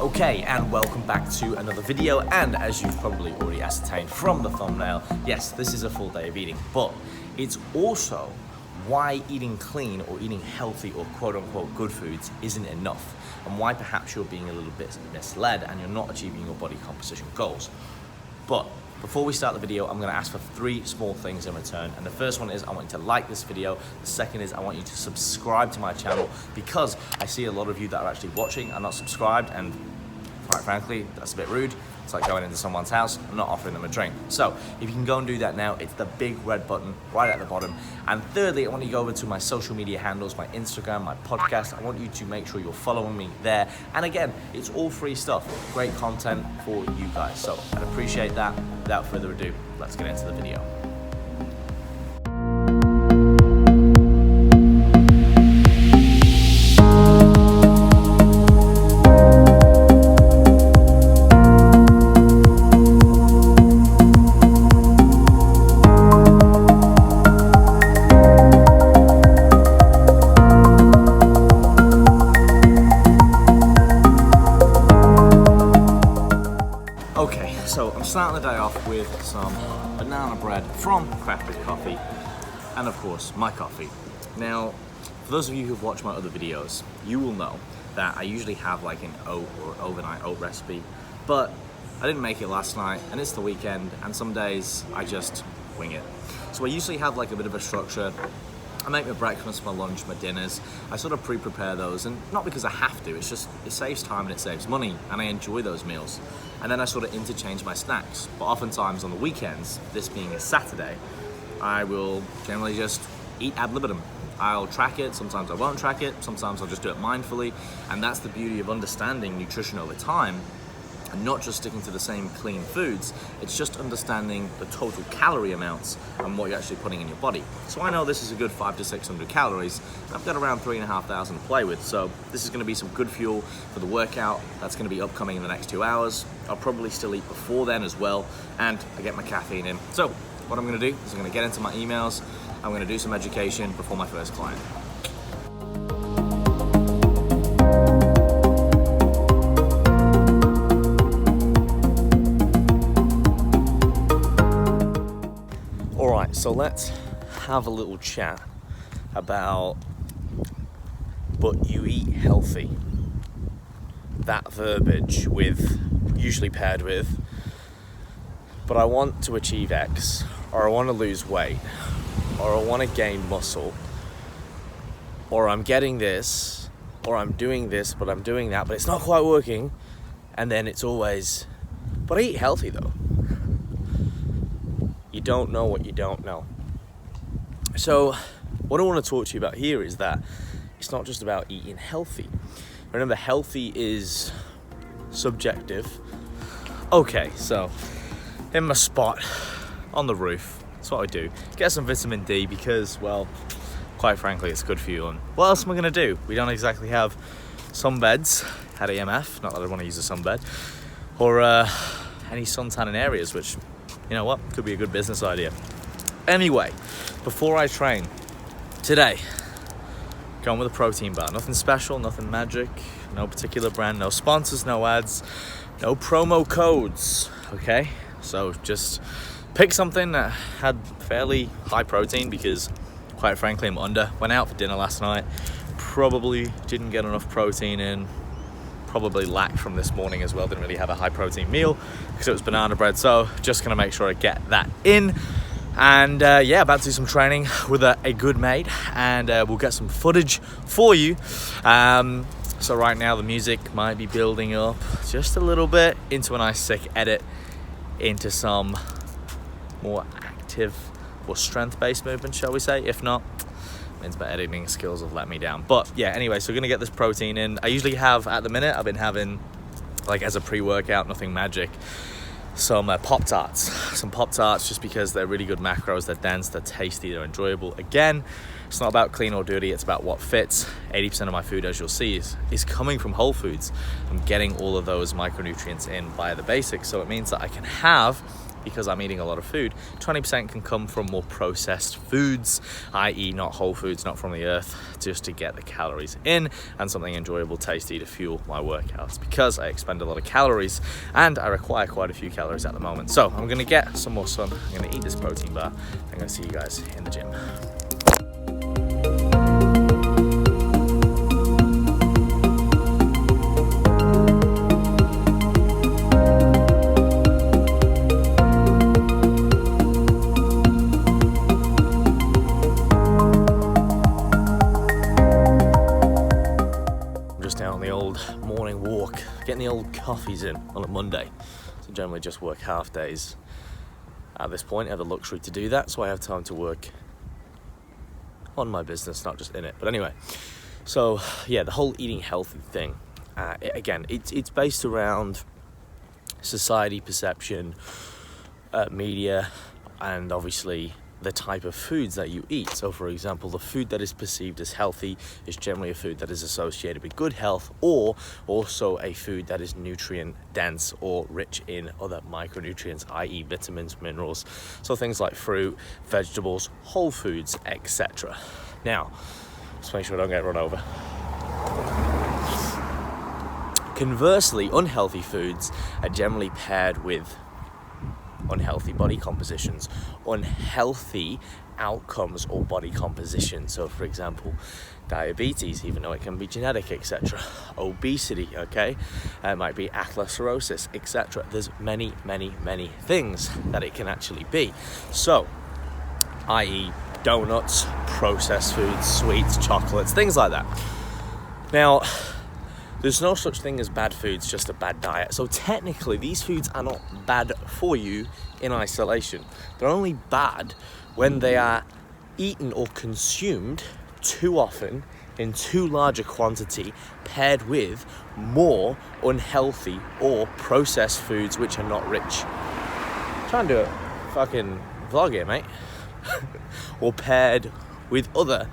Okay, and welcome back to another video, and as you've probably already ascertained from the thumbnail, yes, this is a full day of eating, but it's also why eating clean or eating healthy or quote-unquote good foods isn't enough, and why perhaps you're being a little bit misled and you're not achieving your body composition goals. But before we start the video, I'm going to ask for 3 small things in return. And the first one is I want you to like this video. The second is I want you to subscribe to my channel, because I see a lot of you that are actually watching are not subscribed, and quite frankly, that's a bit rude. It's like going into someone's house and not offering them a drink. So if you can go and do that now, it's the big red button right at the bottom. And thirdly, I want you to go over to my social media handles, my Instagram, my podcast. I want you to make sure you're following me there. And again, it's all free stuff, great content for you guys. So I'd appreciate that. Without further ado, let's get into the video. So I'm starting the day off with some banana bread from Crafted Coffee, and of course my coffee. Now, for those of you who've watched my other videos, you will know that I usually have like an oat or overnight oat recipe, but I didn't make it last night, and it's the weekend, and some days I just wing it. So I usually have like a bit of a structure. I make my breakfast, my lunch, my dinners. I sort of pre-prepare those, and not because I have to, it's just, it saves time and it saves money, and I enjoy those meals. And then I sort of interchange my snacks. But oftentimes on the weekends, this being a Saturday, I will generally just eat ad libitum. I'll track it, sometimes I won't track it, sometimes I'll just do it mindfully. And that's the beauty of understanding nutrition over time, and not just sticking to the same clean foods. It's just understanding the total calorie amounts and what you're actually putting in your body. So I know this is a good 500 to 600 calories. I've got around 3,500 to play with. So this is gonna be some good fuel for the workout. That's gonna be upcoming in the next 2 hours. I'll probably still eat before then as well. And I get my caffeine in. So what I'm gonna do is I'm gonna get into my emails. I'm gonna do some education before my first client. So let's have a little chat about but you eat healthy. That verbiage usually paired with, but I want to achieve X, or I want to lose weight, or I want to gain muscle, or I'm getting this, or I'm doing this, but I'm doing that, but it's not quite working. And then it's always, but I eat healthy though. You don't know what you don't know. So what I want to talk to you about here is that it's not just about eating healthy. Remember, healthy is subjective. Okay, so in my spot on the roof, that's what I do. Get some vitamin D because, well, quite frankly, it's good for you. And what else am I going to do? We don't exactly have sunbeds at EMF, not that I want to use a sunbed, or any suntanning areas, which, you know what, could be a good business idea. Anyway, before I train today, going with a protein bar. Nothing special, nothing magic, no particular brand, no sponsors, no ads, no promo codes, okay? So just pick something that had fairly high protein, because quite frankly I'm under. Went out for dinner last night, probably didn't get enough protein in, probably lacked from this morning as well. Didn't really have a high protein meal because it was banana bread, so just gonna make sure I get that in. And yeah, about to do some training with a good mate, and we'll get some footage for you. So right now the music might be building up just a little bit into a nice sick edit into some more active or strength-based movement, shall we say. If not, means my editing skills have let me down. But yeah, anyway, so we're gonna get this protein in. I usually have, at the minute, I've been having, like as a pre-workout, nothing magic, some Pop-Tarts. Some Pop-Tarts just because they're really good macros, they're dense, they're tasty, they're enjoyable. Again, it's not about clean or dirty, it's about what fits. 80% of my food, as you'll see, is coming from whole foods. I'm getting all of those micronutrients in via the basics, so it means that I can have because I'm eating a lot of food, 20% can come from more processed foods, i.e. not whole foods, not from the earth, just to get the calories in and something enjoyable, tasty to fuel my workouts, because I expend a lot of calories and I require quite a few calories at the moment. So I'm gonna get some more sun, I'm gonna eat this protein bar, I'm gonna see you guys in the gym. Morning walk, getting the old coffees in on a Monday. So generally just work half days. At this point I have the luxury to do that, so I have time to work on my business, not just in it. But anyway, so yeah, the whole eating healthy thing, again, it's based around society, perception, media, and obviously the type of foods that you eat. So for example, the food that is perceived as healthy is generally a food that is associated with good health, or also a food that is nutrient dense or rich in other micronutrients, i.e. vitamins, minerals. So things like fruit, vegetables, whole foods, etc. Now, let's make sure I don't get run over. Conversely, unhealthy foods are generally paired with unhealthy body compositions, unhealthy outcomes or body composition. So for example, diabetes, even though it can be genetic, etc. Obesity, okay, it might be atherosclerosis, etc. There's many things that it can actually be. So, i.e. donuts, processed foods, sweets, chocolates, things like that. Now, there's no such thing as bad foods, just a bad diet. So technically, these foods are not bad for you in isolation. They're only bad when they are eaten or consumed too often in too large a quantity, paired with more unhealthy or processed foods which are not rich. Try and do a fucking vlog here, mate. Or paired with other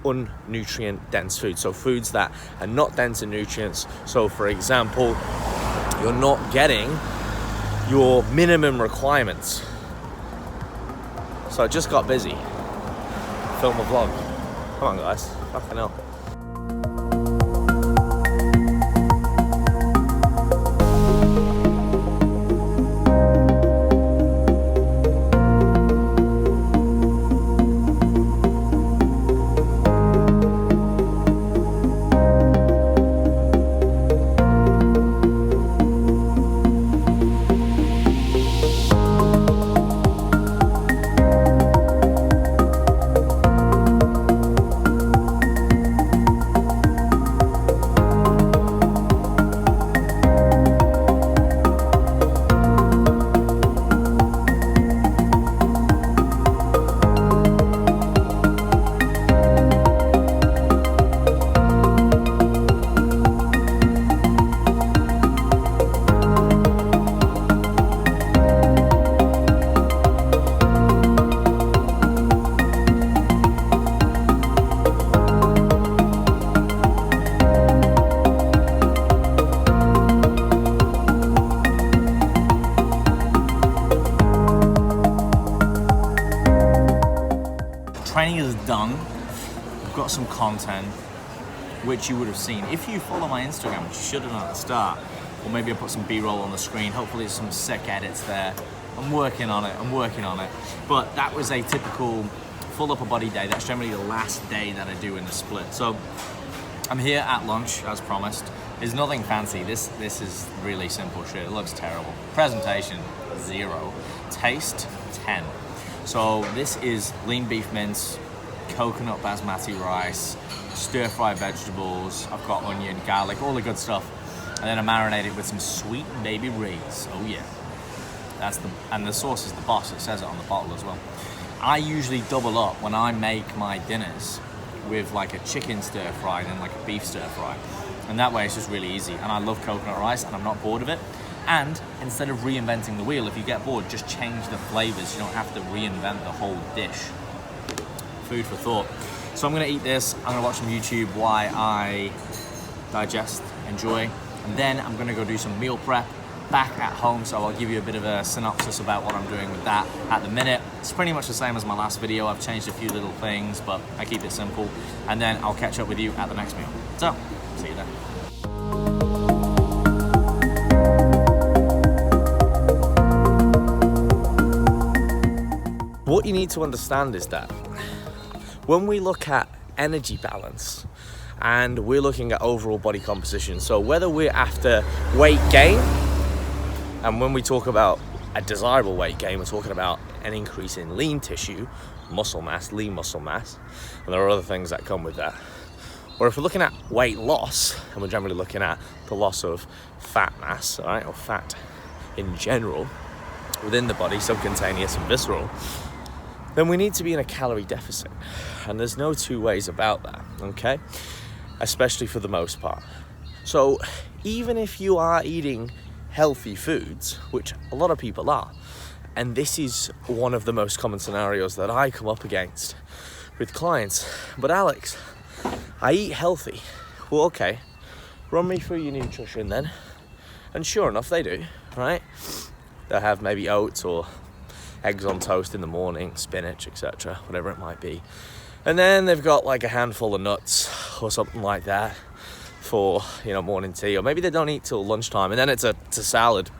unnutrient dense foods, so foods that are not dense in nutrients. So for example, you're not getting your minimum requirements. So I just got busy, film a vlog. Come on guys, fucking hell. Training is done. I've got some content which you would have seen if you follow my Instagram, which you should have at the start, or maybe I put some B-roll on the screen. Hopefully there's some sick edits there. I'm working on it. But that was a typical full upper body day. That's generally the last day that I do in the split. So I'm here at lunch as promised. There's nothing fancy. This is really simple shit. It looks terrible. Presentation, 0. Taste, 10. So this is lean beef mince, coconut basmati rice, stir-fried vegetables. I've got onion, garlic, all the good stuff. And then I marinate it with some sweet baby rays. Oh yeah. And the sauce is the boss. It says it on the bottle as well. I usually double up when I make my dinners with like a chicken stir-fry and like a beef stir-fry. And that way it's just really easy. And I love coconut rice and I'm not bored of it. And instead of reinventing the wheel, if you get bored, just change the flavors. You don't have to reinvent the whole dish. Food for thought. So I'm gonna eat this. I'm gonna watch some YouTube while I digest, enjoy. And then I'm gonna go do some meal prep. back at home, so I'll give you a bit of a synopsis about what I'm doing with that at the minute. It's pretty much the same as my last video. I've changed a few little things, but I keep it simple. And then I'll catch up with you at the next meal. So, see you then. What you need to understand is that when we look at energy balance and we're looking at overall body composition, so whether we're after weight gain, and when we talk about a desirable weight gain, we're talking about an increase in lean tissue, muscle mass, lean muscle mass, and there are other things that come with that. Or if we're looking at weight loss, and we're generally looking at the loss of fat mass, all right, or fat in general within the body, subcutaneous and visceral, then we need to be in a calorie deficit. And there's no two ways about that, okay? Especially for the most part. So even if you are eating healthy foods, which a lot of people are, and this is one of the most common scenarios that I come up against with clients, but Alex, I eat healthy. Well, okay, run me through your nutrition then. And sure enough, they do, right? They'll have maybe oats or eggs on toast in the morning, spinach, etc., whatever it might be. And then they've got like a handful of nuts or something like that for, morning tea. Or maybe they don't eat till lunchtime, and then it's a salad,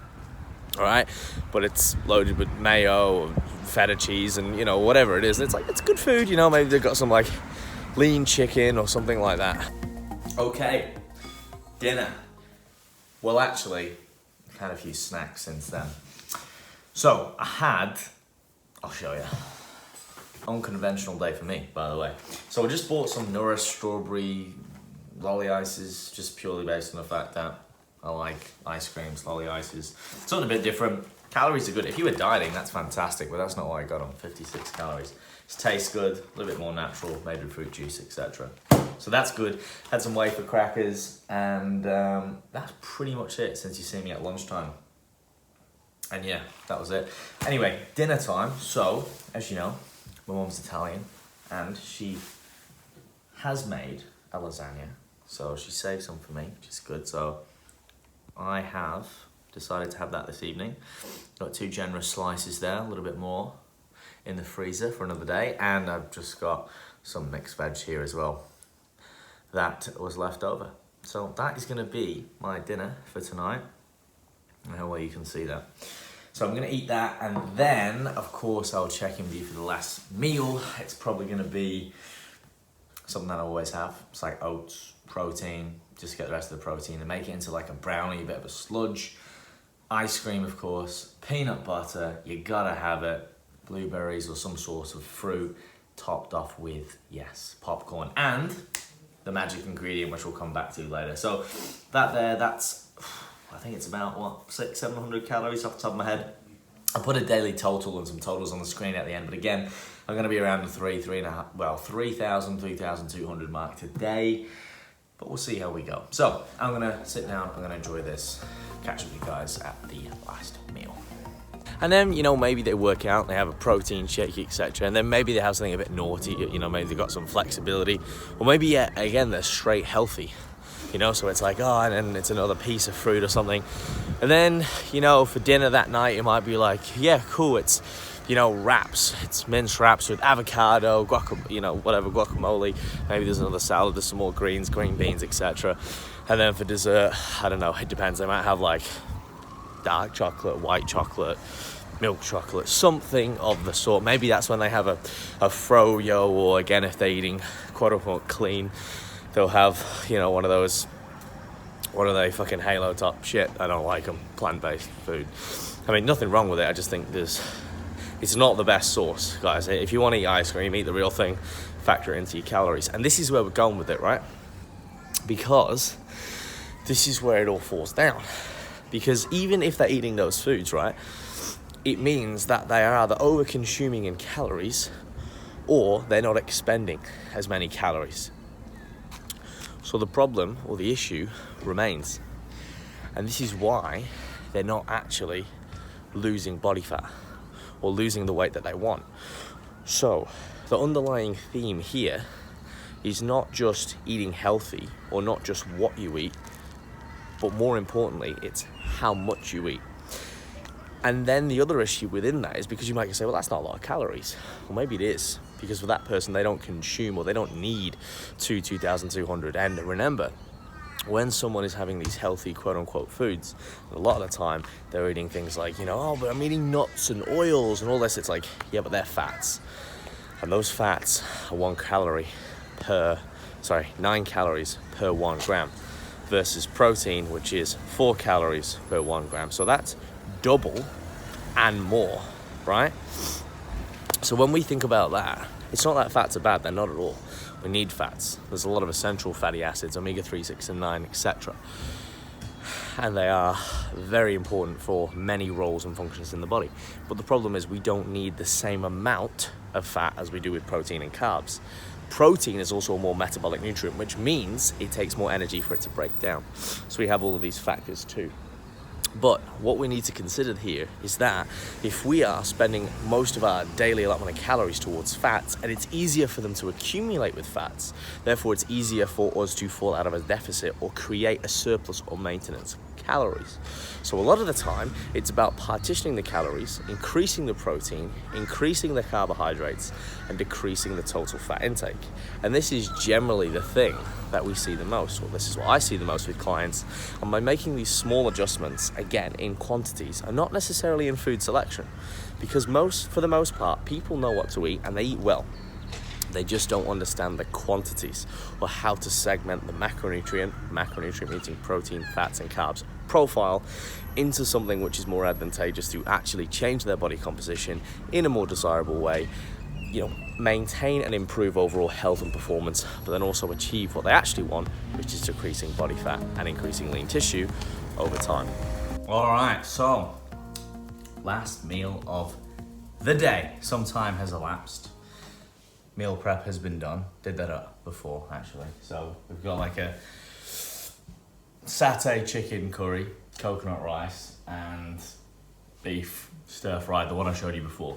all right? But it's loaded with mayo or feta cheese and, whatever it is. And it's good food, maybe they've got some like lean chicken or something like that. Okay, dinner. Well, actually, I've had a few snacks since then. So I'll show you. Unconventional day for me, by the way. So I just bought some Nourish strawberry lolly ices, just purely based on the fact that I like ice creams, lolly ices. Something a bit different. Calories are good. If you were dieting, that's fantastic, but that's not what I got on. 56 calories. It tastes good, a little bit more natural, made with fruit juice, etc. So that's good. Had some wafer crackers, and that's pretty much it since you see me at lunchtime. And yeah, that was it. Anyway, dinner time. So, as you know, my mom's Italian, and she has made a lasagna. So she saved some for me, which is good. So I have decided to have that this evening. Got 2 generous slices there, a little bit more in the freezer for another day. And I've just got some mixed veg here as well that was left over. So that is gonna be my dinner for tonight. I know where you can see that. So I'm gonna eat that, and then of course I'll check in with you for the last meal. It's probably gonna be something that I always have. It's like oats, protein, just get the rest of the protein and make it into like a brownie, a bit of a sludge. Ice cream, of course, peanut butter, you gotta have it. Blueberries or some sort of fruit, topped off with, yes, popcorn, and the magic ingredient, which we'll come back to later. So that's, I think it's about, 600-700 calories off the top of my head. I put a daily total and some totals on the screen at the end, but again, I'm gonna be around the 3,000, 3,200 mark today, but we'll see how we go. So, I'm gonna sit down, I'm gonna enjoy this, catch up with you guys at the last meal. And then, maybe they work out, they have a protein shake, etc. And then maybe they have something a bit naughty, maybe they've got some flexibility. Or maybe, again, they're straight healthy. So it's like, and then it's another piece of fruit or something. And then, for dinner that night, it might be like, yeah, cool, it's, wraps. It's minced wraps with avocado, guacamole. Maybe there's another salad, there's some more greens, green beans, etc. And then for dessert, I don't know, it depends. They might have like dark chocolate, white chocolate, milk chocolate, something of the sort. Maybe that's when they have a froyo, or again, if they're eating quote-unquote clean, they'll have, one of those, what are they, fucking Halo top shit. I don't like them, plant-based food. I mean, nothing wrong with it. I just think it's not the best source, guys. If you want to eat ice cream, eat the real thing, factor it into your calories. And this is where we're going with it, right? Because this is where it all falls down. Because even if they're eating those foods, right, it means that they are either over-consuming in calories or they're not expending as many calories. So the problem or the issue remains. And this is why they're not actually losing body fat or losing the weight that they want. So the underlying theme here is not just eating healthy or not just what you eat, but more importantly, it's how much you eat. And then the other issue within that is because you might say, well, that's not a lot of calories. Well, maybe it is, because for that person, they don't consume or they don't need 2,200. And remember, when someone is having these healthy quote-unquote foods, a lot of the time they're eating things like, oh, but I'm eating nuts and oils and all this. It's like, yeah, but they're fats. And those fats are 9 calories per 1 gram versus protein, which is 4 calories per 1 gram. So that's double and more, right? So when we think about that, it's not that fats are bad, they're not at all. We need fats. There's a lot of essential fatty acids, omega-3, 6, and 9, etc. And they are very important for many roles and functions in the body. But the problem is we don't need the same amount of fat as we do with protein and carbs. Protein is also a more metabolic nutrient, which means it takes more energy for it to break down. So we have all of these factors too. But what we need to consider here is that if we are spending most of our daily allotment of calories towards fats, and it's easier for them to accumulate with fats, therefore it's easier for us to fall out of a deficit or create a surplus or maintenance calories. So a lot of the time, it's about partitioning the calories, increasing the protein, increasing the carbohydrates, and decreasing the total fat intake. And this is generally the thing that we see the most, or this is what I see the most with clients. And by making these small adjustments, again, in quantities, and not necessarily in food selection, because for the most part, people know what to eat and they eat well. They just don't understand the quantities or how to segment the macronutrient meaning protein, fats, and carbs profile into something which is more advantageous to actually change their body composition in a more desirable way, maintain and improve overall health and performance, but then also achieve what they actually want, which is decreasing body fat and increasing lean tissue over time. All right, so last meal of the day. Some time has elapsed. Meal prep has been done. Did that up before, actually. So we've got like a satay chicken curry, coconut rice, and beef stir fried, the one I showed you before,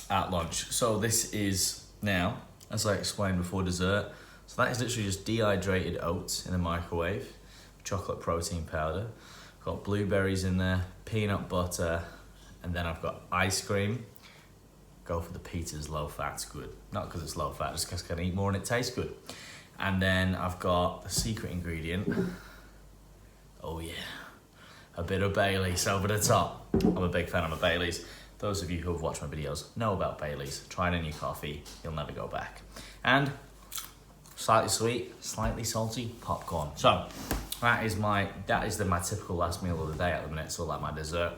at lunch. So this is now, as I explained before, dessert. So that is literally just dehydrated oats in a microwave, chocolate protein powder. Got blueberries in there, peanut butter, and then I've got ice cream. Go for the pizza's low fat's good. Not because it's low fat, just because I can eat more and it tastes good. And then I've got the secret ingredient. Oh yeah, a bit of Baileys over the top. I'm a big fan of Baileys. Those of you who have watched my videos know about Baileys. Try it in your coffee, you'll never go back. And slightly sweet, slightly salty popcorn. So that is my typical last meal of the day at the minute. So like my dessert.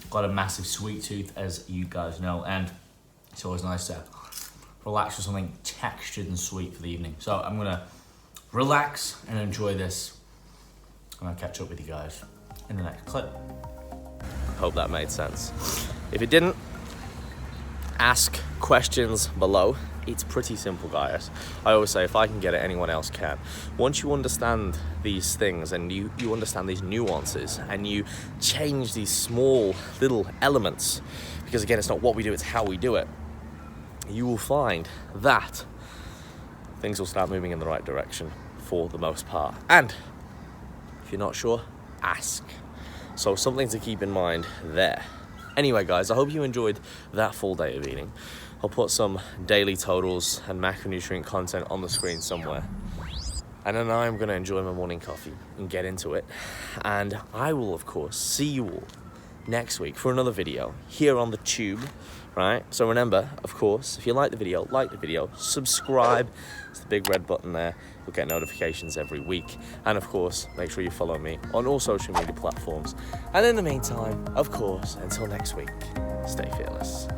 Got a massive sweet tooth, as you guys know, and it's always nice to relax with something textured and sweet for the evening. So I'm gonna relax and enjoy this, and I'll catch up with you guys in the next clip. Hope that made sense. If it didn't, ask questions below. It's pretty simple, guys. I always say, if I can get it, anyone else can. Once you understand these things and you understand these nuances and you change these small little elements, because again, it's not what we do, it's how we do it, you will find that things will start moving in the right direction for the most part. And if you're not sure, ask. So something to keep in mind there. Anyway, guys, I hope you enjoyed that full day of eating. I'll put some daily totals and macronutrient content on the screen somewhere. And then I'm going to enjoy my morning coffee and get into it. And I will, of course, see you all next week for another video here on the tube, right? So remember, of course, if you like the video, subscribe. It's the big red button there. You'll get notifications every week. And of course, make sure you follow me on all social media platforms. And in the meantime, of course, until next week, stay fearless.